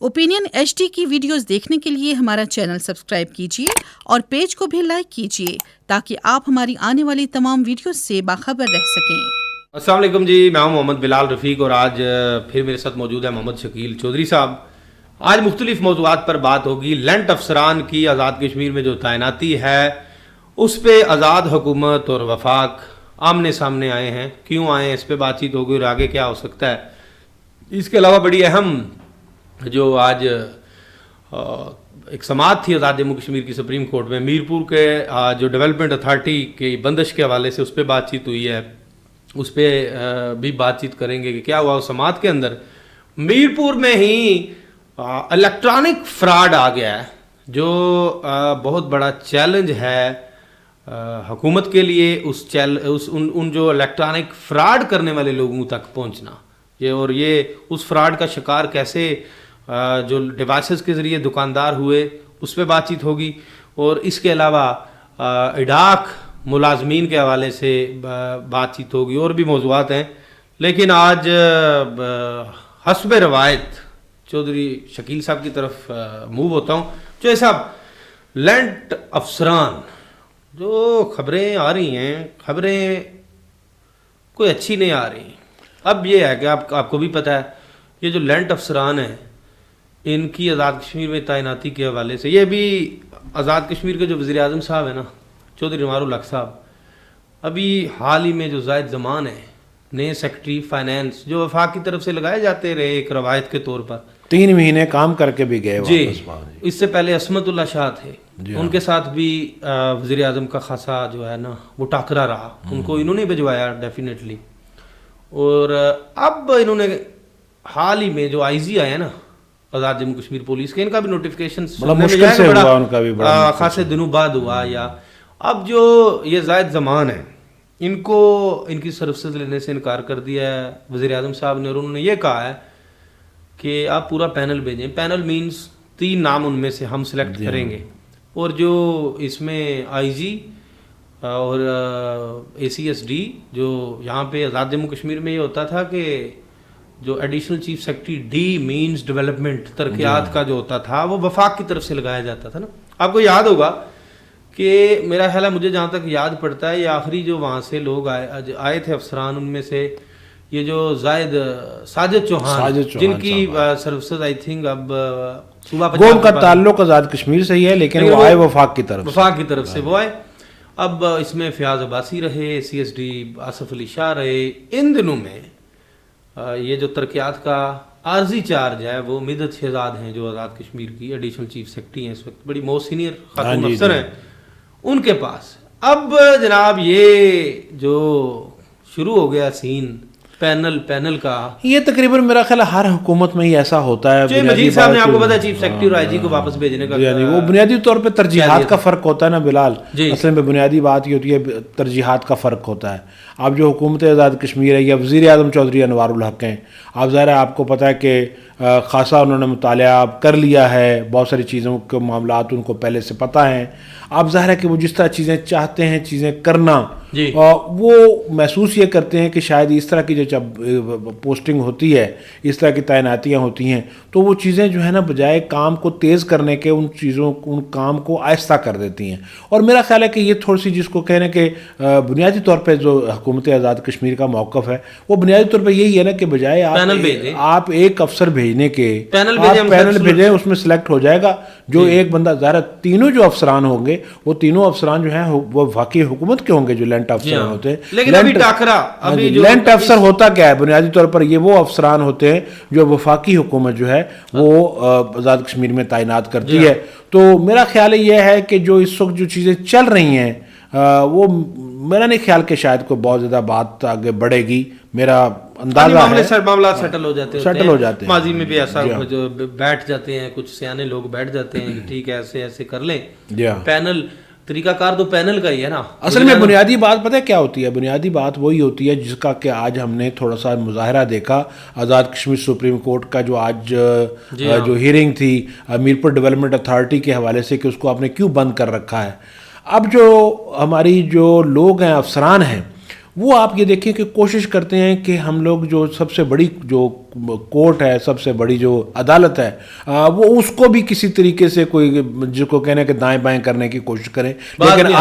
Opinion HD کی videos دیکھنے کے لیے ہمارا چینل سبسکرائب کیجیے اور پیج کو بھی لائک کیجیے تاکہ آپ ہماری آنے والی تمام ویڈیوز سے باخبر رہ سکیں۔ السلام علیکم جی، میں ہوں محمد بلال رفیق اور آج پھر میرے ساتھ موجود ہے محمد شکیل چودھری صاحب۔ آج مختلف موضوعات پر بات ہوگی۔ لینٹ افسران کی آزاد کشمیر میں جو تعیناتی ہے اس پہ آزاد حکومت اور وفاق آمنے سامنے آئے ہیں، کیوں آئے ہیں اس پہ بات چیت ہوگی اور آگے کیا ہو سکتا ہے۔ اس کے علاوہ بڑی اہم جو آج ایک سماعت تھی آزاد جموں کشمیر کی سپریم کورٹ میں، میرپور کے جو ڈیولپمنٹ اتھارٹی کی بندش کے حوالے سے اس پہ بات چیت ہوئی ہے، اس پہ بھی بات چیت کریں گے کہ کیا ہوا اس سماعت کے اندر۔ میرپور میں ہی الیکٹرانک فراڈ آ گیا ہے جو بہت بڑا چیلنج ہے حکومت کے لیے، ان جو الیکٹرانک فراڈ کرنے والے لوگوں تک پہنچنا، اور یہ اس فراڈ کا شکار کیسے جو ڈیوائسز کے ذریعے دکاندار ہوئے اس پہ بات چیت ہوگی، اور اس کے علاوہ اڈاک ملازمین کے حوالے سے بات چیت ہوگی، اور بھی موضوعات ہیں۔ لیکن آج حسب روایت چودھری شکیل صاحب کی طرف موو ہوتا ہوں۔ چودھری صاحب، لینٹ افسران جو خبریں آ رہی ہیں، خبریں کوئی اچھی نہیں آ رہی۔ اب یہ ہے کہ آپ کو بھی پتہ ہے یہ جو لینٹ افسران ہیں ان کی آزاد کشمیر میں تعیناتی کے حوالے سے، یہ بھی آزاد کشمیر کے جو وزیر اعظم صاحب ہیں نا، چودھری انوار الحق صاحب، ابھی حال ہی میں جو زائد زمان ہے نئے سیکٹری فائنانس جو وفاق کی طرف سے لگائے جاتے رہے ایک روایت کے طور پر، 3 مہینے کام کر کے بھی گئے جی۔ اس سے پہلے عصمت اللہ شاہ تھے، ان کے ساتھ بھی وزیر اعظم کا خاصا جو ہے نا وہ ٹاکرا رہا، ان کو انہوں نے بھجوایا ڈیفینیٹلی۔ اور اب انہوں نے حال ہی میں جو IG آئے ہیں نا آزاد جموں کشمیر پولیس کے، ان کا بھی نوٹیفیکیشن خاصے دنوں بعد ہوا، یا اب جو یہ زائد زمان ہے ان کو ان کی سروسز لینے سے انکار کر دیا ہے وزیر اعظم صاحب نے، اور انہوں نے یہ کہا ہے کہ آپ پورا پینل بھیجیں۔ پینل مینز 3 نام ان میں سے ہم سلیکٹ کریں گے، اور جو اس میں IG اور ACSD جو یہاں پہ آزاد جموں کشمیر میں یہ ہوتا تھا کہ جو ایڈیشنل چیف سیکرٹری ڈی مینز ڈیولپمنٹ ترقیات کا جو ہوتا تھا وہ وفاق کی طرف سے لگایا جاتا تھا نا۔ آپ کو یاد ہوگا کہ میرا خیال ہے، مجھے جہاں تک یاد پڑتا ہے، یہ آخری جو وہاں سے لوگ آئے تھے افسران، ان میں سے یہ جو زائد ساجد چوہان جن کی سروسز آئی تھنک اب صوبہ پنجاب کا تعلق آزاد کشمیر سے ہی ہے، لیکن وہ آئے وفاق کی طرف سے وہ آئے۔ اب اس میں فیاض عباسی رہے، CSD آصف علی شاہ رہے۔ ان دنوں میں یہ جو ترقیات کا عارضی چارج ہے وہ مدت شہزاد ہیں جو آزاد کشمیر کی ایڈیشنل چیف سیکرٹری ہیں، اس وقت بڑی موسٹ سینئر خاتون افسر ہیں ان کے پاس۔ اب جناب یہ جو شروع ہو گیا سین پینل کا، یہ تقریباً میرا خیال ہے ہر حکومت میں ہی ایسا ہوتا ہے۔ مجید صاحب نے آپ کو پتا ہے چیف سیکرٹری اور IG کو واپس بھیجنے کا، یعنی وہ بنیادی طور پہ ترجیحات کا فرق ہوتا ہے نا بلال، اصل میں بنیادی بات یہ ہوتی ہے ترجیحات کا فرق ہوتا ہے۔ اب جو حکومت آزاد کشمیر ہے یا وزیر اعظم چودھری انوار الحق ہیں، اب ظاہر ہے آپ کو پتہ ہے کہ خاصا انہوں نے مطالعہ کر لیا ہے، بہت ساری چیزوں کے معاملات ان کو پہلے سے پتہ ہیں۔ اب ظاہر ہے کہ وہ جس طرح چیزیں چاہتے ہیں چیزیں کرنا، وہ محسوس یہ کرتے ہیں کہ شاید اس طرح کی جو پوسٹنگ ہوتی ہے، اس طرح کی تعیناتیاں ہوتی ہیں، تو وہ چیزیں جو ہے نا بجائے کام کو تیز کرنے کے ان کام کو آہستہ کر دیتی ہیں۔ اور میرا خیال ہے کہ یہ تھوڑی سی جس کو کہنے کہ بنیادی طور پہ جو حکومت آزاد کشمیر کا موقف ہے وہ بنیادی طور پہ یہی ہے نا کہ بجائے آپ ایک افسر بھیجنے کے پینل بھیجیں، اس میں سلیکٹ ہو جائے گا جو ایک بندہ، ظاہر تینوں جو افسران ہوں گے وہ تینوں افسران جو ہیں وہ واقعی حکومت کے ہوں گے جو لینٹ افسران ہوتے ہیں۔ لیکن لینٹ افسر ہوتا کیا ہے بنیادی طور پر؟ یہ وہ افسران ہوتے ہیں جو وفاقی حکومت جو ہے وہ آزاد کشمیر میں تعینات کرتی ہے۔ تو میرا خیال یہ ہے کہ جو اس وقت جو چیزیں چل رہی ہیں وہ میرا نہیں خیال کہ شاید کوئی بہت زیادہ بات آگے بڑھے گی، میرا اندازہ ہے معاملات سیٹل ہو جاتے ہیں۔ ماضی میں بھی ایسا جو بیٹھ جاتے ہیں، کچھ سیانے لوگ بیٹھ جاتے ہیں کہ ٹھیک ہے ایسے کر لیں، پینل طریقہ کار تو پینل کا ہی ہے نا۔ اصل میں بنیادی بات پتہ ہے کیا ہوتی ہے؟ بنیادی بات وہی ہوتی ہے جس کا کہ آج ہم نے تھوڑا سا مظاہرہ دیکھا آزاد کشمیر سپریم کورٹ کا، جو آج جو ہیئرنگ تھی میرپور ڈیولپمنٹ اتھارٹی کے حوالے سے کہ اس کو آپ نے کیوں بند کر رکھا ہے۔ اب جو ہماری جو لوگ ہیں افسران ہیں وہ آپ یہ دیکھیں کہ کوشش کرتے ہیں کہ ہم لوگ جو سب سے بڑی جو کورٹ ہے, سب سے بڑی جو عدالت ہے, وہ اس کو بھی کسی طریقے سے کوئی جس کو کہنا ہے کہ دائیں بائیں کرنے کی کوشش کریں. لیکن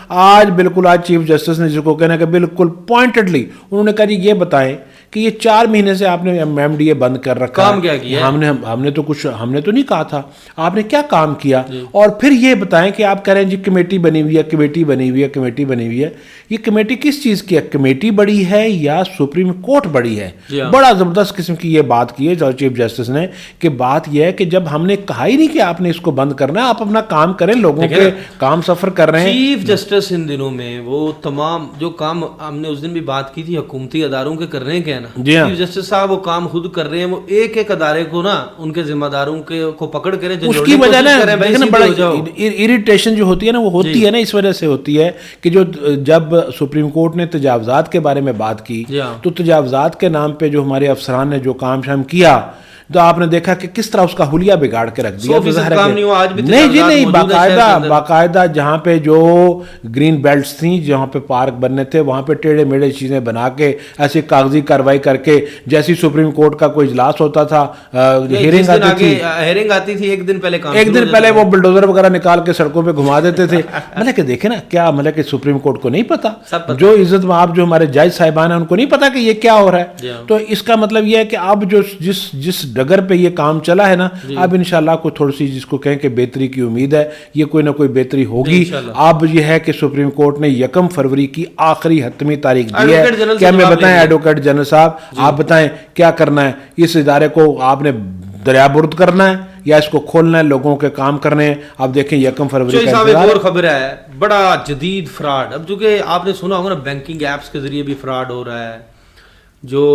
آج بالکل آج چیف جسٹس نے جس کو کہنا ہے کہ بالکل پوائنٹڈلی انہوں نے کہا جی یہ بتائیں کہ یہ 4 مہینے سے آپ نے ایم ڈی اے بند کر رکھا, کام کیا کیا؟ ہم نے تو کچھ ہم نے تو نہیں کہا تھا, آپ نے کیا کام کیا؟ اور پھر یہ بتائیں کہ آپ کہہ رہے ہیں جی کمیٹی بنی ہوئی ہے, کمیٹی بنی ہوئی ہے, کمیٹی بنی ہوئی ہے. یہ کمیٹی کس چیز کی ہے؟ کمیٹی بڑی ہے یا سپریم کورٹ بڑی ہے؟ بڑا زبردست قسم کی یہ بات کی ہے چیف جسٹس نے کہ بات یہ ہے کہ جب ہم نے کہا ہی نہیں کہ آپ نے اس کو بند کرنا ہے, آپ اپنا کام کریں, لوگوں کے کام سفر کر رہے ہیں. چیف جسٹس ان دنوں میں وہ تمام جو کام ہم نے اس دن بھی بات کی تھی حکومتی اداروں کے کرنے کے نا, چیف جسٹس صاحب وہ کام خود کر رہے ہیں. وہ ایک ایک ادارے کو نا ان کے ذمہ داروں کو پکڑ کریں, اس کی وجہ نا بڑا اریٹیشن جو ہوتی ہے نا وہ ہوتی ہے نا اس وجہ سے ہوتی ہے کہ جو جب سپریم کورٹ نے تجاوزات کے بارے میں بات کی تو تجاوزات کے نام پہ جو ہمارے افسران نے جو کام شام کیا تو آپ نے دیکھا کہ کس طرح اس کا حلیہ بگاڑ کے رکھ دیا. نہیں جی نہیں, باقاعدہ جہاں پہ جو گرین بیلٹس تھیں, جہاں پہ پارک بننے تھے, وہاں پہ ٹیڑھے میڑھے چیزیں بنا کے ایسی کاغذی کاروائی کر کے, جیسی سپریم کورٹ کا کوئی اجلاس ہوتا تھا, ہیرنگ آتی تھی, ایک دن پہلے وہ بلڈوزر وغیرہ نکال کے سڑکوں پہ گھما دیتے تھے. مطلب کہ دیکھیں نا کیا, مطلب کہ سپریم کورٹ کو نہیں پتا, جو عزت آپ جو ہمارے جج صاحبان ہیں ان کو نہیں پتا کہ یہ کیا ہو رہا ہے. تو اس کا مطلب یہ ہے کہ اب جو جس ڈگر پہ یہ کام چلا ہے نا, اب انشاءاللہ کوئی تھوڑی سی جس کو کہیں کہ بہتری کی امید ہے, یہ کوئی نہ کوئی بہتری ہوگی. اب یہ ہے کہ سپریم کورٹ نے 1 فروری کی آخری حتمی تاریخ دی ہے کہ ہمیں بتائیں ایڈوکیٹ جنرل صاحب, آپ بتائیں کیا کرنا ہے, اس ادارے کو آپ نے دریا برد کرنا ہے یا اس کو کھولنا ہے, لوگوں کے کام کرنے ہیں. آپ دیکھیں 1 فروری کا ایک اور خبر ہے, بڑا جدید فراڈ. اب چونکہ آپ نے سنا ہوگا نا بینکنگ ایپس کے ذریعے بھی فراڈ ہو رہا ہے, جو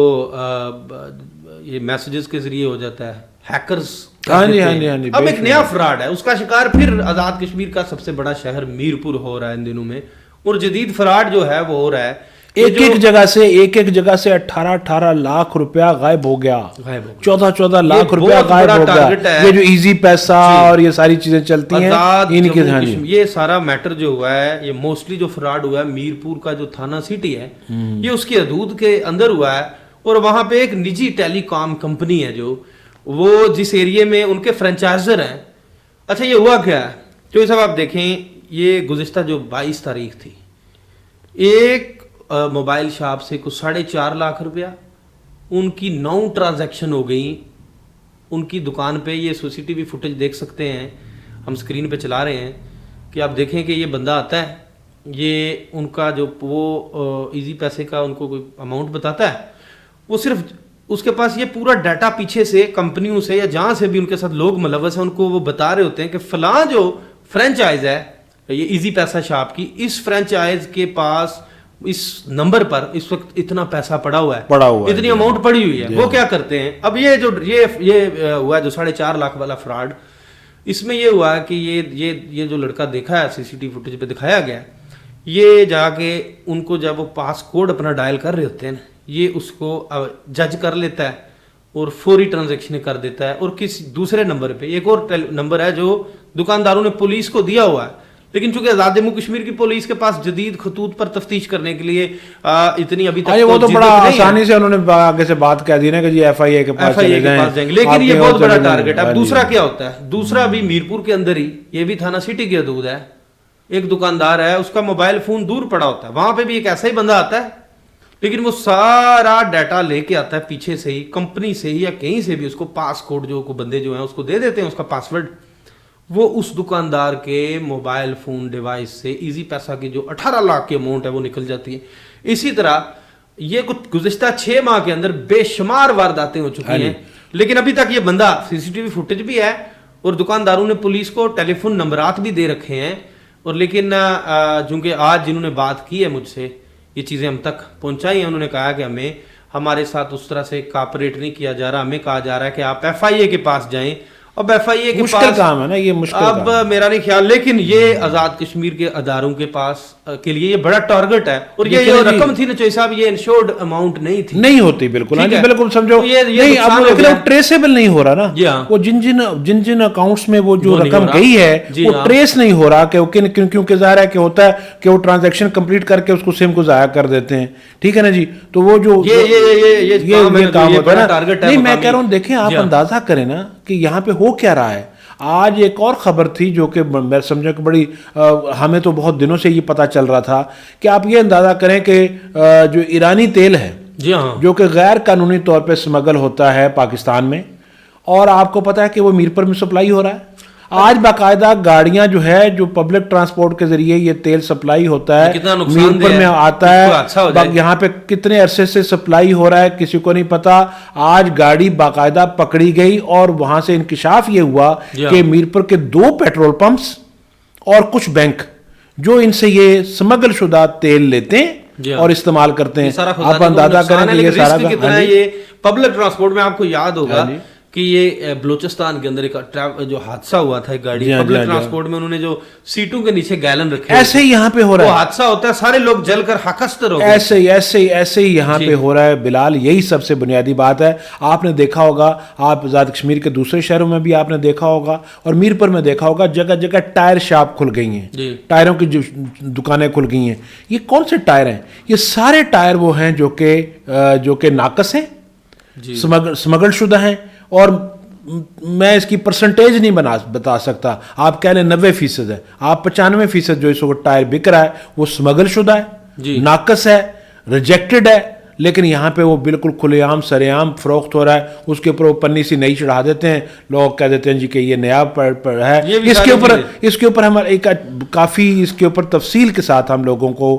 یہ میسیجز کے ذریعے ہو جاتا ہے, ہیکرز. اب ایک نیا فراڈ ہے, اس کا شکار پھر آزاد کشمیر کا سب سے بڑا شہر میرپور ہو رہا ہے ان دنوں میں. اور جدید فراڈ جو ہے وہ ہو رہا ہے ایک جگہ سے 18 لاکھ روپیہ غائب ہو گیا, 14 لاکھ روپیہ غائب ہو گیا. یہ جو ایزی پیسہ اور یہ ساری چیزیں چلتی ہیں, یہ سارا میٹر جو ہوا ہے, یہ موسٹلی جو فراڈ ہوا ہے میرپور کا جو تھانہ سٹی ہے, یہ اس کی حدود کے اندر ہوا ہے. اور وہاں پہ ایک نجی ٹیلی کام کمپنی ہے جو وہ جس ایریے میں ان کے فرنچائزر ہیں. اچھا یہ ہوا کیا ہے جو صاحب آپ دیکھیں, یہ گزشتہ جو 22 تاریخ تھی, ایک موبائل شاپ سے کچھ 4.5 لاکھ روپیہ ان کی 9 ٹرانزیکشن ہو گئی ان کی دکان پہ. یہ CCTV فوٹیج دیکھ سکتے ہیں, ہم سکرین پہ چلا رہے ہیں کہ آپ دیکھیں کہ یہ بندہ آتا ہے, یہ ان کا جو وہ ایزی پیسے کا ان کو کوئی اماؤنٹ بتاتا ہے, وہ صرف اس کے پاس یہ پورا ڈیٹا پیچھے سے کمپنیوں سے یا جہاں سے بھی ان کے ساتھ لوگ ملوث ہیں ان کو وہ بتا رہے ہوتے ہیں کہ فلاں جو فرینچائز ہے یہ ایزی پیسہ شاپ کی, اس فرینچائز کے پاس اس نمبر پر اس وقت اتنا پیسہ پڑا ہوا ہے, اتنی اماؤنٹ پڑی ہوئی ہے. وہ کیا کرتے ہیں, اب یہ جو یہ ہوا ہے جو 4.5 لاکھ والا فراڈ, اس میں یہ ہوا ہے کہ یہ جو لڑکا دیکھا ہے CCTV فوٹیج پہ دکھایا گیا, یہ جا کے ان کو جب وہ پاس کوڈ اپنا ڈائل کر رہے ہوتے ہیں, یہ اس کو جج کر لیتا ہے اور فوری ٹرانزیکشن کر دیتا ہے. اور کسی دوسرے نمبر پہ ایک اور نمبر ہے جو دکانداروں نے پولیس کو دیا ہوا ہے, لیکن چونکہ آزاد جموں کشمیر کی پولیس کے پاس جدید خطوط پر تفتیش کرنے کے لیے اتنی ابھی تک وہ تو بڑا آسانی سے انہوں نے آگے سے بات کہہ دی نا کہ جی FIA کے پاس چلے جائیں, لیکن یہ بہت بڑا ٹارگٹ ہے. اب دوسرا کیا ہوتا ہے, دوسرا بھی میرپور کے اندر ہی, یہ بھی تھانہ سٹی کی حدود ہے, ایک دکاندار ہے, اس کا موبائل فون دور پڑا ہوتا ہے, وہاں پہ بھی ایک ایسا ہی بندہ آتا ہے, لیکن وہ سارا ڈیٹا لے کے آتا ہے پیچھے سے ہی, کمپنی سے ہی یا کہیں سے بھی, اس کو پاس کوڈ جو بندے جو ہیں اس کو دے دیتے ہیں, اس کا پاسورڈ, وہ اس دکاندار کے موبائل فون ڈیوائس سے ایزی پیسہ کی جو 18 لاکھ کی اماؤنٹ ہے وہ نکل جاتی ہے. اسی طرح یہ کچھ گزشتہ 6 ماہ کے اندر بے شمار وارداتیں ہو چکی ہیں, لیکن ابھی تک یہ بندہ CCTV فوٹیج بھی ہے اور دکانداروں نے پولیس کو ٹیلی فون نمبرات بھی دے رکھے ہیں. اور لیکن چونکہ آج جنہوں نے بات کی ہے مجھ سے, یہ چیزیں ہم تک پہنچائی ہیں, انہوں نے کہا کہ ہمارے ساتھ اس طرح سے کاپریٹ نہیں کیا جا رہا, ہمیں کہا جا رہا ہے کہ آپ FIA کے پاس جائیں, اب ایف آئی اے کے مشکل پاس کام ہے نا یہ، مشکل اب میرا نہیں خیال، لیکن یہ آزاد کشمیر کے اداروں کے پاس کے لیے یہ بڑا ٹارگٹ ہے، اور یہ جو رقم تھی نا چوئی صاحب، یہ انشورڈ اماؤنٹ نہیں تھی، نہیں ہوتی بالکل، ہاں جی بالکل سمجھو نہیں، اب ٹریسیبل نہیں ہو رہا نا، وہ جن جن اکاؤنٹس میں وہ جو رقم گئی ہے وہ ٹریس نہیں ہو رہا، کہ کیونکہ ظاہر ہے کہ ہوتا ہے کہ وہ ٹرانزیکشن کمپلیٹ کر کے اس کو سم کو ضائع کر دیتے ہیں، ٹھیک ہے نا جی، تو وہ جو یہ کام ہوتا ہے نا، نہیں میں کہہ رہا ہوں دیکھیں آپ اندازہ کریں نا کہ یہاں پہ ہو کیا رہا ہے۔ آج ایک اور خبر تھی جو کہ میں سمجھا کہ بڑی ہمیں تو بہت دنوں سے یہ پتا چل رہا تھا کہ آپ یہ اندازہ کریں کہ جو ایرانی تیل ہے جو کہ غیر قانونی طور پہ سمگل ہوتا ہے پاکستان میں، اور آپ کو پتا ہے کہ وہ میرپور میں سپلائی ہو رہا ہے۔ آج باقاعدہ گاڑیاں جو ہے جو پبلک ٹرانسپورٹ کے ذریعے یہ تیل سپلائی ہوتا ہے، میرپور میں آتا ہے، یہاں پہ کتنے عرصے سے سپلائی ہو رہا ہے کسی کو نہیں پتا۔ آج گاڑی باقاعدہ پکڑی گئی اور وہاں سے انکشاف یہ ہوا کہ میرپور کے 2 پیٹرول پمپس اور کچھ بینک جو ان سے یہ سمگل شدہ تیل لیتے ہیں اور استعمال کرتے ہیں، آپ اندازہ کریں کہ یہ سارا یہ پبلک ٹرانسپورٹ میں آپ کو یاد ہوگا کہ یہ بلوچستان کے اندر ایک جو حادثہ ہوا تھا، ایک گاڑی پبلک ٹرانسپورٹ میں انہوں نے جو سیٹوں کے نیچے گیلن رکھے، ایسے ہی یہاں پہ ہو رہا ہے، وہ حادثہ ہوتا ہے، سارے لوگ جل کر خاکستر ہو گئے، ایسے ہی یہاں پہ ہو رہا ہے بلال۔ یہی سب سے بنیادی بات ہے۔ آپ نے دیکھا ہوگا، آپ آزاد کشمیر کے دوسرے شہروں میں بھی آپ نے دیکھا ہوگا اور میرپور میں دیکھا ہوگا، جگہ جگہ ٹائر شاپ کھل گئی ہیں، ٹائروں کی دکانیں کھل گئی ہیں۔ یہ کون سے ٹائر ہیں؟ یہ سارے ٹائر وہ ہیں جو کہ ناقص ہیں، سمگل شدہ ہیں، اور میں اس کی پرسنٹیج نہیں بتا سکتا، آپ کہہ لیں 90% ہے، آپ 95% جو اس وقت ٹائر بک رہا ہے وہ سمگل شدہ ہے، ناقص ہے، ریجیکٹڈ ہے، لیکن یہاں پہ وہ بالکل کھلے عام سرے عام فروخت ہو رہا ہے۔ اس کے اوپر وہ پنی سی نئی چڑھا دیتے ہیں، لوگ کہہ دیتے ہیں جی کہ یہ نیا ہے۔ اس کے اوپر ہم ایک کافی اس کے اوپر تفصیل کے ساتھ ہم لوگوں کو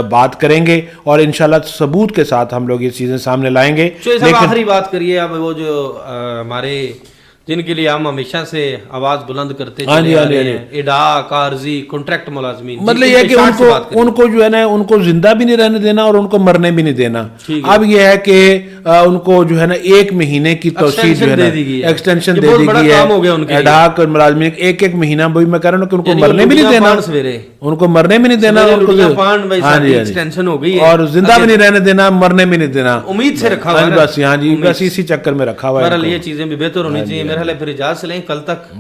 بات کریں گے اور انشاءاللہ ثبوت کے ساتھ ہم لوگ یہ چیزیں سامنے لائیں گے۔ آخری بات کریے اب، وہ جو ہمارے جن کے لیے ہم ہمیشہ سے آواز بلند کرتے ہیں، ایڈا کارزی کانٹریکٹ ملازمین، مطلب یہ ہے کہ ان کو جو ہے نا ان کو زندہ بھی نہیں رہنے دینا اور ان کو مرنے بھی نہیں دینا۔ اب یہ ہے کہ ان کو جو ہے نا 1 مہینے کی توسیع جو ہے نا ایکسٹینشن دے دی گئی ہے، ایڈاک ملازمین 1 مہینہ، وہی میں کہہ رہا ہوں کہ ان کو مرنے بھی نہیں دینا، ان کو مرنے بھی نہیں دینا، اور زندہ بھی نہیں رہنے دینا، مرنے بھی نہیں دینا، امید سے رکھا ہوا ہے بس۔ ہاں جی، بس اسی چکر میں رکھا ہوا ہے۔ یہ چیزیں بھی بہتر ہونی چاہیے میرے خیال ہے۔ پھر اجازت لیں کل تک،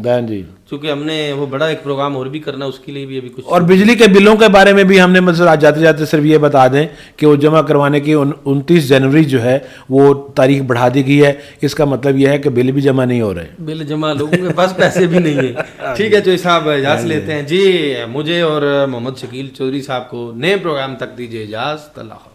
چونکہ ہم نے وہ بڑا ایک پروگرام اور بھی کرنا، اس کے لیے بھی ابھی کچھ، اور بجلی کے بلوں کے بارے میں بھی ہم نے مثلا جاتے جاتے صرف یہ بتا دیں کہ وہ جمع کروانے کی 29 جنوری جو ہے وہ تاریخ بڑھا دی گئی ہے۔ اس کا مطلب یہ ہے کہ بل بھی جمع نہیں ہو رہے، بل جمع لوگوں کے پاس پیسے بھی نہیں ہیں۔ ٹھیک ہے چوئی صاحب، اجازت لیتے ہیں جی، مجھے اور محمد شکیل چودھری صاحب کو نئے پروگرام تک دیجیے اجازت، اللہ حافظ۔